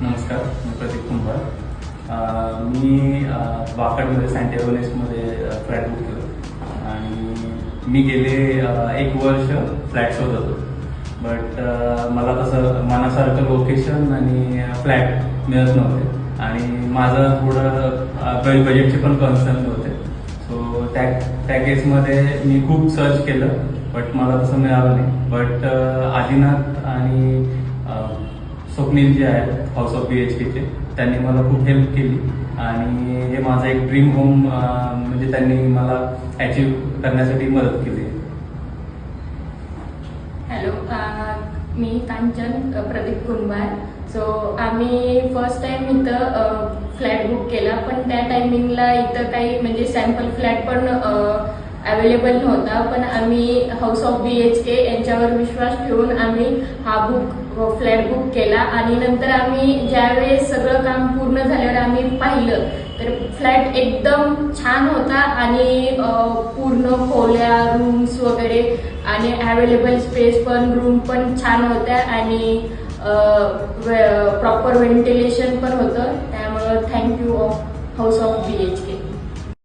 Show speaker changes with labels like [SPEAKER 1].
[SPEAKER 1] नमस्कार, मी प्रदीप कुंभार. मी वाकडमध्ये सँटियागोनेसमध्ये flat book केलं आणि मी गेले 1 वर्ष फ्लॅट शोधत होतो. बट मला तसं मनासारखं लोकेशन आणि फ्लॅट मिळत नव्हते आणि माझं थोडं बजेटचे पण कन्सर्न होते. सो त्या केसमध्ये मी खूप सर्च केलं, बट मला तसं मिळालं नाही. बट आदिनाथ आणि स्वप्नील जे आहेत हाऊस ऑफ BHKचे, त्यांनी मला खूप हेल्प केली आणि हे माझं एक ड्रीम होम म्हणजे त्यांनी मला अचीव करण्यासाठी मदत केली.
[SPEAKER 2] हॅलो, मी कांचन प्रदीप कुंभार. सो आम्ही फर्स्ट टाइम इथं फ्लॅट बुक केला, पण त्या टायमिंगला इथं काही म्हणजे सॅम्पल फ्लॅट पण अवेलेबल नव्हता. पण आम्ही हाऊस ऑफ BHK यांच्यावर विश्वास ठेवून आम्ही हा फ्लॅट बुक केला आणि नंतर आम्ही ज्यावेळेस सगळं काम पूर्ण झाल्यावर आम्ही पाहिलं तर फ्लॅट एकदम छान होता आणि पूर्ण खोल्या, रूम्स वगैरे आणि अवेलेबल स्पेस पण, रूम पण छान होत्या आणि प्रॉपर व्हेंटिलेशन पण होतं. त्यामुळं थँक्यू हाऊस ऑफ BHK.